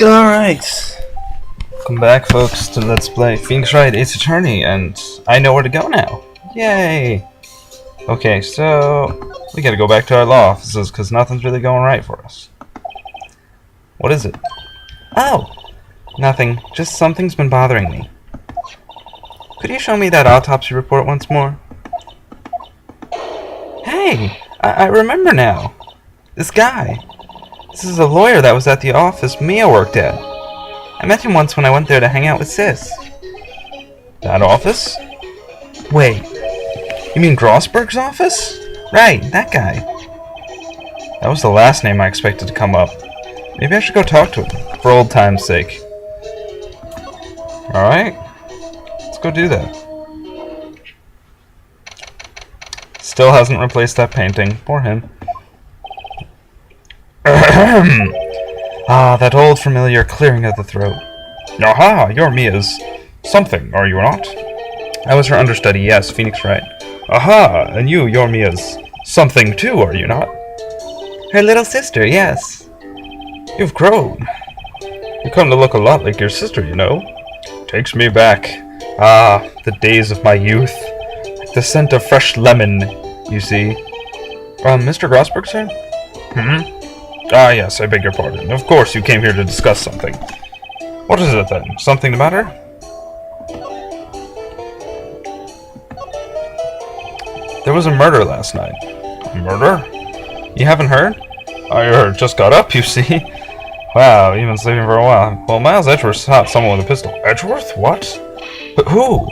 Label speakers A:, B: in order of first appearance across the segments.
A: Alright. Welcome back, folks, to Let's Play Phoenix Wright Ace Attorney, and I know where to go now. Yay! Okay, so we gotta go back to our law offices because nothing's really going right for us. What is it? Oh! Nothing. Just something's been bothering me. Could you show me that autopsy report once more? Hey! I remember now. This guy. This is a lawyer that was at the office Mia worked at. I met him once when I went there to hang out with Sis. That office? Wait. You mean Grossberg's office? Right, that guy. That was the last name I expected to come up. Maybe I should go talk to him, for old time's sake. Alright. Let's go do that. Still hasn't replaced that painting. Poor him. Ah, that old familiar clearing of the throat. Aha, you're Mia's something, are you not? I was her understudy, yes, Phoenix Wright. Aha, and you're Mia's something too, are you not? Her little sister, yes. You've grown. You come to look a lot like your sister, you know. Takes me back. Ah, the days of my youth. Like the scent of fresh lemon, you see. Mr. Grossberg, sir? Hmm? Ah, yes, I beg your pardon. Of course, you came here to discuss something. What is it, then? Something the matter? There was a murder last night. A murder? You haven't heard? I just got up, you see. Wow, you've been sleeping for a while. Well, Miles Edgeworth shot someone with a pistol. Edgeworth? What? But who?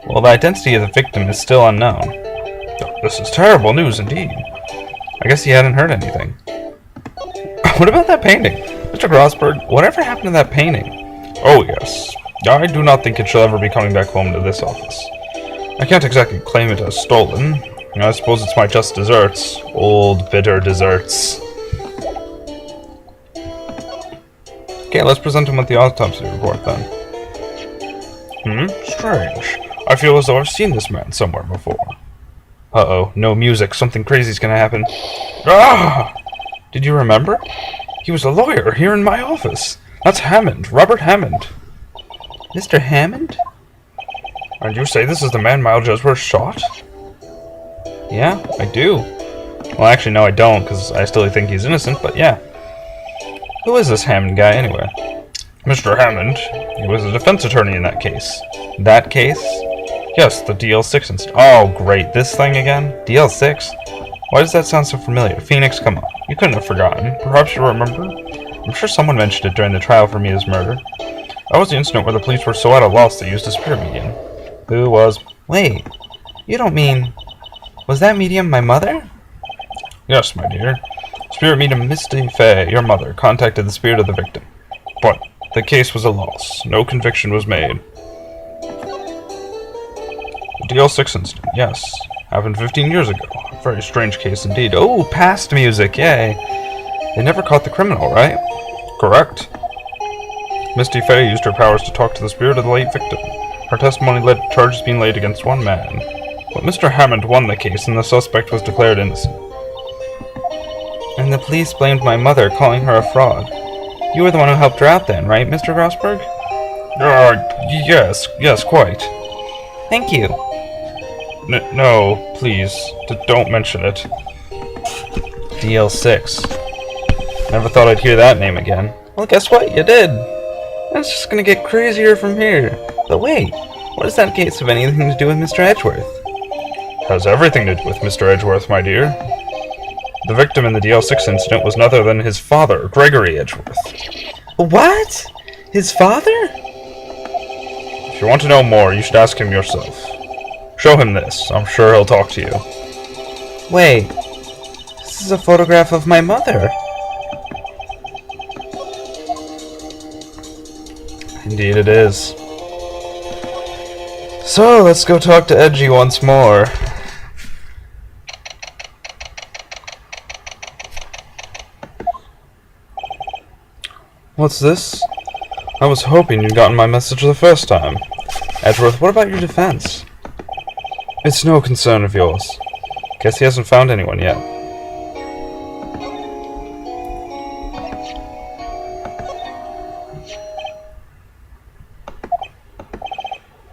A: Well, the identity of the victim is still unknown. This is terrible news indeed. I guess you hadn't heard anything. What about that painting? Mr. Grossberg, whatever happened to that painting? Oh, yes. I do not think it shall ever be coming back home to this office. I can't exactly claim it as stolen. I suppose it's my just desserts. Old, bitter desserts. Okay, let's present him with the autopsy report, then. Strange. I feel as though I've seen this man somewhere before. Uh-oh, no music. Something crazy's gonna happen. Ah! Did you remember? He was a lawyer here in my office. That's Hammond, Robert Hammond. Mr. Hammond? And you say this is the man Miles Edgeworth shot? Yeah, I do. Well, actually, no, I don't, because I still think he's innocent, but yeah. Who is this Hammond guy, anyway? Mr. Hammond. He was a defense attorney in that case. That case? Yes, the DL6 incident. Oh, great. This thing again? DL6? Why does that sound so familiar? Phoenix, come on. You couldn't have forgotten. Perhaps you remember? I'm sure someone mentioned it during the trial for Mia's murder. That was the incident where the police were so at a loss they used a spirit medium. Who was... Wait. You don't mean... Was that medium my mother? Yes, my dear. Spirit medium Misty Fay, your mother, contacted the spirit of the victim. But the case was a loss. No conviction was made. The DL6 incident, yes. Happened 15 years ago. A very strange case indeed. Oh, past music, yay. They never caught the criminal, right? Correct. Misty Fay used her powers to talk to the spirit of the late victim. Her testimony led to charges being laid against one man. But Mr. Hammond won the case and the suspect was declared innocent. And the police blamed my mother, calling her a fraud. You were the one who helped her out then, right, Mr. Grossberg? Yes, quite. Thank you. No, please, don't mention it. DL6. Never thought I'd hear that name again. Well, guess what? You did. It's just gonna get crazier from here. But wait, what does that case have anything to do with Mr. Edgeworth? Has everything to do with Mr. Edgeworth, my dear. The victim in the DL6 incident was none other than his father, Gregory Edgeworth. What? His father? If you want to know more, you should ask him yourself. Show him this. I'm sure he'll talk to you. Wait. This is a photograph of my mother. Indeed it is. So, let's go talk to Edgy once more. What's this? I was hoping you'd gotten my message the first time. Edgeworth, what about your defense? It's no concern of yours. Guess he hasn't found anyone yet.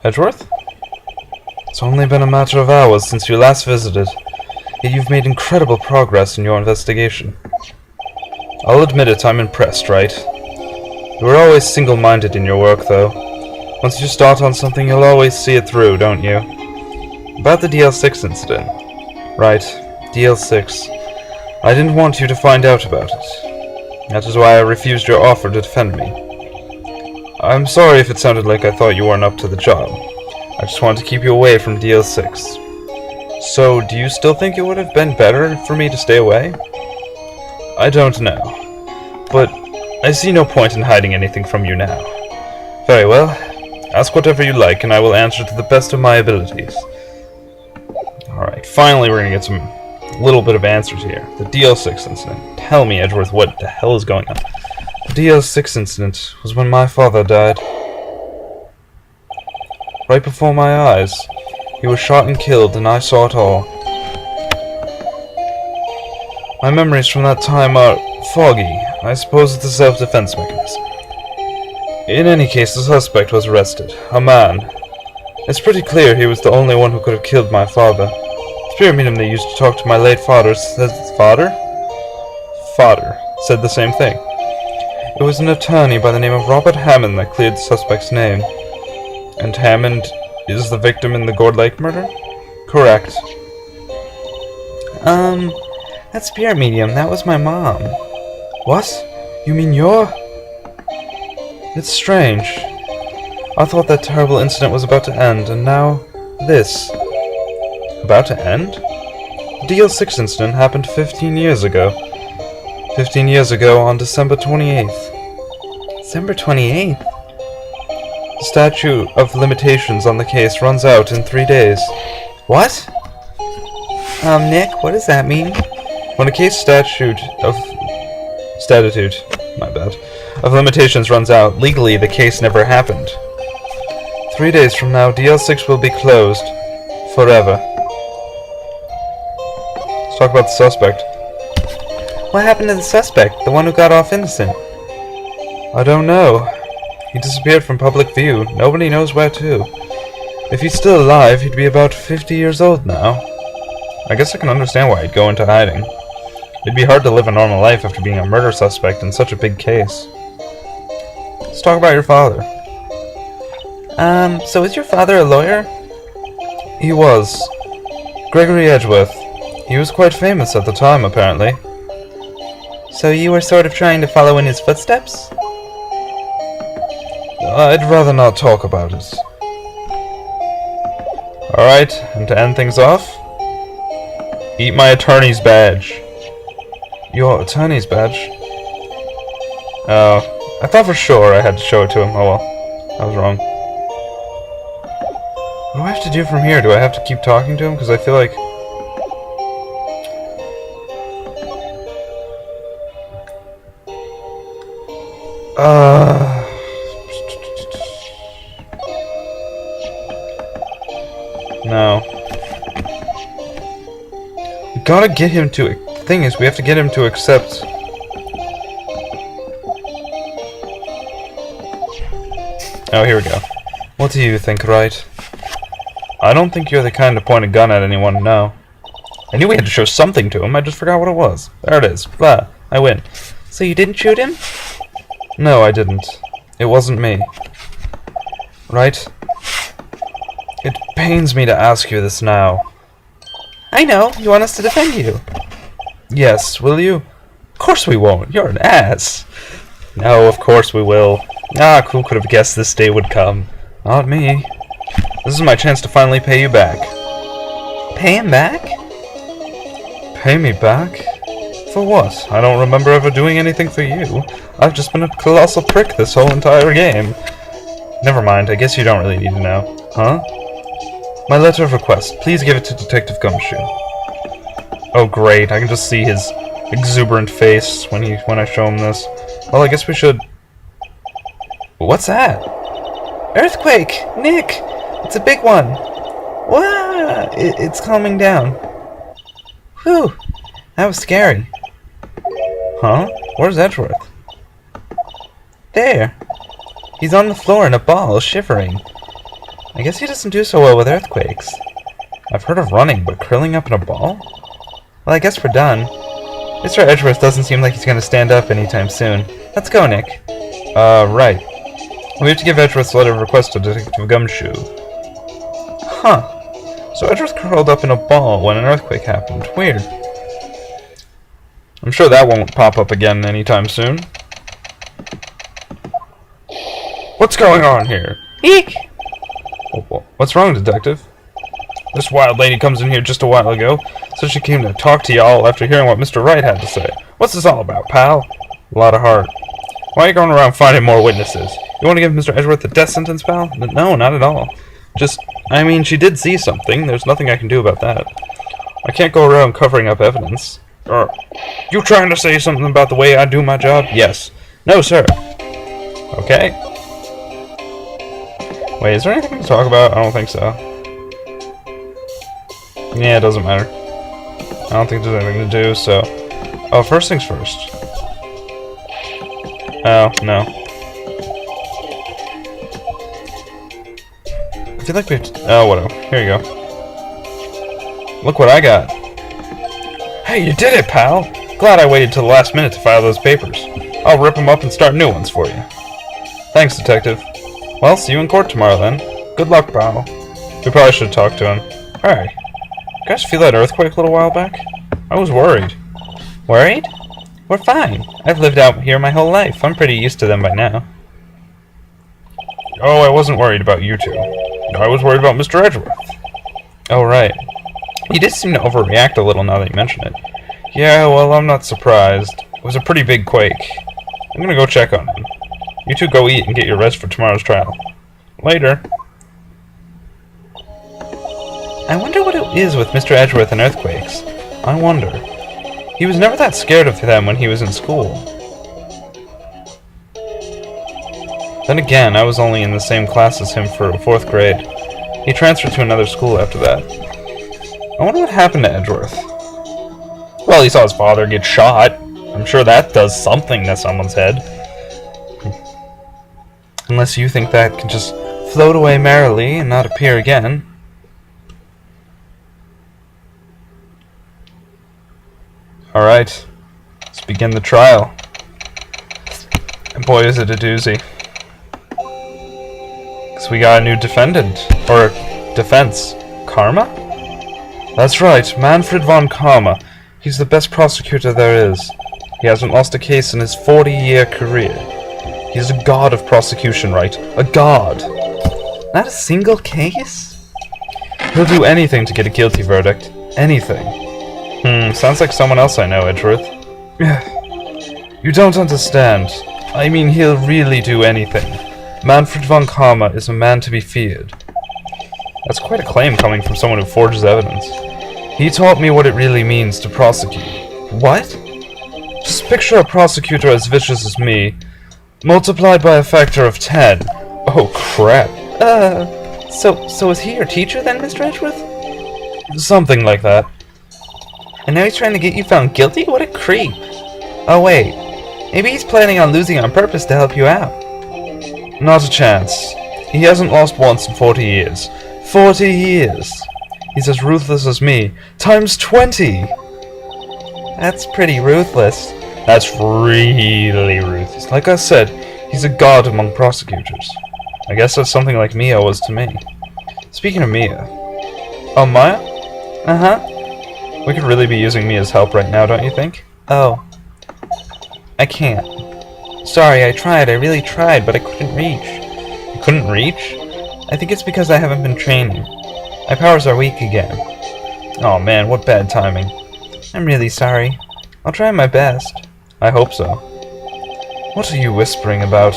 A: Edgeworth? It's only been a matter of hours since you last visited, yet you've made incredible progress in your investigation. I'll admit it, I'm impressed, right? You were always single-minded in your work, though. Once you start on something, you'll always see it through, don't you? About the DL6 incident. Right, DL6. I didn't want you to find out about it. That is why I refused your offer to defend me. I'm sorry if it sounded like I thought you weren't up to the job. I just wanted to keep you away from DL6. So, do you still think it would have been better for me to stay away? I don't know. But I see no point in hiding anything from you now. Very well. Ask whatever you like, and I will answer to the best of my abilities. Alright, finally we're gonna get some little bit of answers here. The DL6 incident. Tell me, Edgeworth, what the hell is going on? The DL6 incident was when my father died. Right before my eyes. He was shot and killed, and I saw it all. My memories from that time are foggy. I suppose it's a self-defense mechanism. In any case, the suspect was arrested. A man. It's pretty clear he was the only one who could have killed my father. Spirit medium they used to talk to my late father said... Father? Father said the same thing. It was an attorney by the name of Robert Hammond that cleared the suspect's name. And Hammond is the victim in the Gourd Lake murder? Correct. That spirit medium, that was my mom. What? You mean you're... It's strange. I thought that terrible incident was about to end, and now this. About to end? The DL6 incident happened 15 years ago. 15 years ago on December 28th. December 28th? The statute of limitations on the case runs out in 3 days. What? Nick, what does that mean? When a case statute of limitations runs out, legally the case never happened. 3 days from now, DL6 will be closed. Forever. Let's talk about the suspect. What happened to the suspect? The one who got off innocent? I don't know. He disappeared from public view. Nobody knows where to. If he's still alive, he'd be about 50 years old now. I guess I can understand why he'd go into hiding. It'd be hard to live a normal life after being a murder suspect in such a big case. Let's talk about your father. So is your father a lawyer? He was. Gregory Edgeworth. He was quite famous at the time, apparently. So you were sort of trying to follow in his footsteps? I'd rather not talk about it. Alright, and to end things off, eat my attorney's badge. Your attorney's badge? Oh, I thought for sure I had to show it to him. Oh well, I was wrong. What do I have to do from here? Do I have to keep talking to him? Because I feel like... No. We gotta get him to... Thing is, we have to get him to accept... Oh, here we go. What do you think, right? I don't think you're the kind to point a gun at anyone, no. I knew we had to show something to him, I just forgot what it was. There it is. Blah. I win. So you didn't shoot him? No, I didn't. It wasn't me. Right? It pains me to ask you this now. I know. You want us to defend you. Yes, will you? Of course we won't. You're an ass. No, of course we will. Ah, who could have guessed this day would come? Not me. This is my chance to finally pay you back. Pay him back? Pay me back? For what? I don't remember ever doing anything for you. I've just been a colossal prick this whole entire game. Never mind, I guess you don't really need to know. Huh? My letter of request. Please give it to Detective Gumshoe. Oh great, I can just see his exuberant face when I show him this. Well, I guess we should... What's that? Earthquake! Nick! It's a big one! Wow! It's calming down. Whew! That was scary. Huh? Where's Edgeworth? There! He's on the floor in a ball, shivering. I guess he doesn't do so well with earthquakes. I've heard of running, but curling up in a ball? Well, I guess we're done. Mr. Edgeworth doesn't seem like he's going to stand up anytime soon. Let's go, Nick. Right. We have to give Edgeworth's letter of request to Detective Gumshoe. Huh. So Edgeworth curled up in a ball when an earthquake happened. Weird. I'm sure that won't pop up again anytime soon. What's going on here?
B: Eek!
A: What's wrong, Detective? This wild lady comes in here just a while ago, so she came to talk to y'all after hearing what Mr. Wright had to say. What's this all about, pal? A lot of heart. Why are you going around finding more witnesses? You want to give Mr. Edgeworth a death sentence, pal? No, not at all. I mean, she did see something. There's nothing I can do about that. I can't go around covering up evidence. You trying to say something about the way I do my job? Yes. No, sir. Okay. Wait, is there anything to talk about? I don't think so. Yeah, it doesn't matter. I don't think there's anything to do, so... Oh, first things first. Oh, no. I feel like we have to... Oh, whatever. Here you go. Look what I got. Hey, you did it, pal! Glad I waited till the last minute to file those papers. I'll rip them up and start new ones for you. Thanks, Detective. Well, see you in court tomorrow, then. Good luck, pal. We probably should talk to him. Alright. You guys feel that earthquake a little while back? I was worried.
B: Worried? We're fine. I've lived out here my whole life. I'm pretty used to them by now.
A: Oh, I wasn't worried about you two. I was worried about Mr. Edgeworth.
B: Oh, right. He did seem to overreact a little now that you mention it.
A: Yeah, well, I'm not surprised. It was a pretty big quake. I'm gonna go check on him. You two go eat and get your rest for tomorrow's trial. Later.
B: I wonder what it is with Mr. Edgeworth and earthquakes. I wonder. He was never that scared of them when he was in school. Then again, I was only in the same class as him for 4th grade. He transferred to another school after that. I wonder what happened to Edgeworth.
A: Well, he saw his father get shot. I'm sure that does something to someone's head.
B: Unless you think that can just float away merrily and not appear again.
A: Alright, let's begin the trial. And boy, is it a doozy. Because we got a new defendant. Or defense. Karma? That's right, Manfred von Karma. He's the best prosecutor there is. He hasn't lost a case in his 40-year career. He's a god of prosecution, right? A god!
B: Not a single case?
A: He'll do anything to get a guilty verdict. Anything. Sounds like someone else I know, Edgeworth. You don't understand. I mean, he'll really do anything. Manfred von Karma is a man to be feared. That's quite a claim coming from someone who forges evidence. He taught me what it really means to prosecute.
B: What?
A: Just picture a prosecutor as vicious as me, multiplied by a factor of 10. Oh, crap.
B: So is he your teacher then, Mr. Edgeworth?
A: Something like that.
B: And now he's trying to get you found guilty? What a creep. Oh, wait. Maybe he's planning on losing on purpose to help you out.
A: Not a chance. He hasn't lost once in 40 years. 40 years! He's as ruthless as me, times 20!
B: That's pretty ruthless.
A: That's really ruthless. Like I said, he's a god among prosecutors. I guess that's something like Mia was to me. Speaking of Mia... Oh, Maya?
B: Uh-huh.
A: We could really be using Mia's help right now, don't you think?
B: Oh. I can't. Sorry, I tried. I really tried, but I couldn't reach.
A: You couldn't reach?
B: I think it's because I haven't been training. My powers are weak again.
A: Oh man, what bad timing.
B: I'm really sorry. I'll try my best.
A: I hope so. What are you whispering about?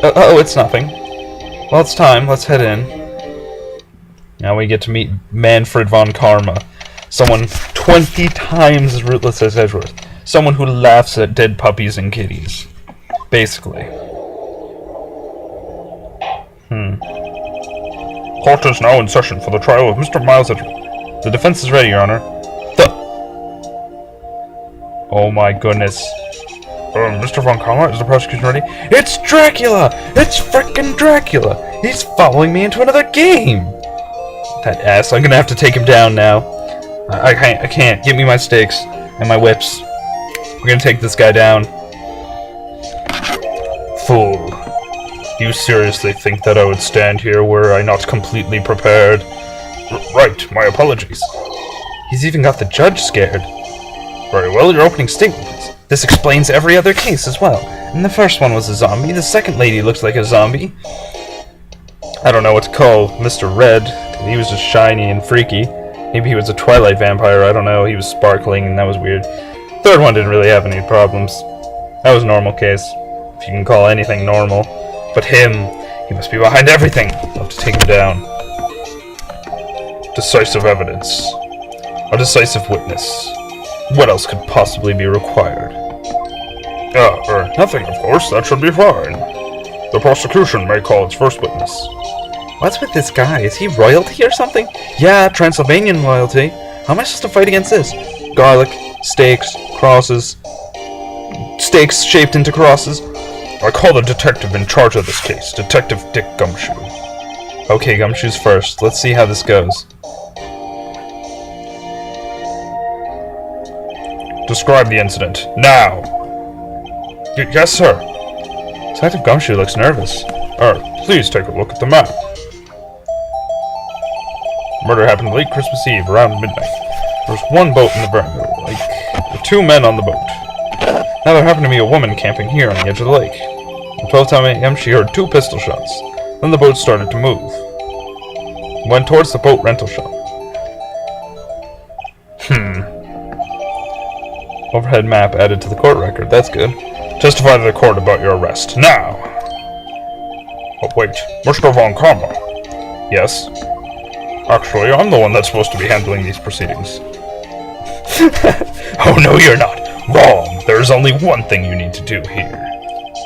B: Oh, it's nothing.
A: Well, it's time. Let's head in. Now we get to meet Manfred von Karma. Someone 20 times as ruthless as Edgeworth. Someone who laughs at dead puppies and kitties. Basically. Court is now in session for the trial of Mr. Miles Edgeworth. The defense is ready, Your Honor. Oh my goodness. Mr. Von Karma, is the prosecution ready? It's Dracula! It's frickin' Dracula! He's following me into another game! That ass, I'm gonna have to take him down now. I can't. Give me my stakes and my whips. We're gonna take this guy down. Fool. Do you seriously think that I would stand here were I not completely prepared? Right, my apologies. He's even got the judge scared. Very well, your opening statement, please. This explains every other case as well. And the first one was a zombie, the second lady looks like a zombie. I don't know what to call Mr. Red. He was just shiny and freaky. Maybe he was a Twilight vampire, I don't know. He was sparkling and that was weird. Third one didn't really have any problems. That was a normal case, if you can call anything normal. But him, he must be behind everything. I'll have to take him down. Decisive evidence. A decisive witness. What else could possibly be required? Nothing, of course. That should be fine. The prosecution may call its first witness. What's with this guy? Is he royalty or something? Yeah, Transylvanian royalty. How am I supposed to fight against this? Garlic, stakes, crosses. Stakes shaped into crosses. I call the detective in charge of this case, Detective Dick Gumshoe. Okay, Gumshoe's first. Let's see how this goes. Describe the incident, now! Yes, sir. Detective Gumshoe looks nervous. Please take a look at the map. Murder happened late Christmas Eve, around midnight. There was one boat in the veranda lake, with 2 men on the boat. Now there happened to be a woman camping here on the edge of the lake. At 12:10 a.m. she heard 2 pistol shots. Then the boat started to move. Went towards the boat rental shop. Overhead map added to the court record. That's good. Testify to the court about your arrest. Now! Oh, wait. Mr. Von Karma. Yes? Actually, I'm the one that's supposed to be handling these proceedings. Oh, no, you're not. Wrong. There's only one thing you need to do here.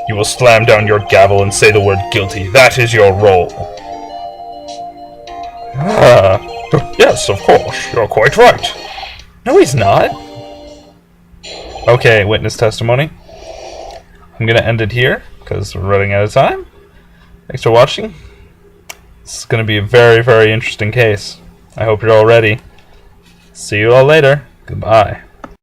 A: You will slam down your gavel and say the word guilty. That is your role. Yes, of course. You're quite right. No, he's not. Okay, witness testimony. I'm gonna end it here, because we're running out of time. Thanks for watching. This is gonna be a very, very interesting case. I hope you're all ready. See you all later. Goodbye.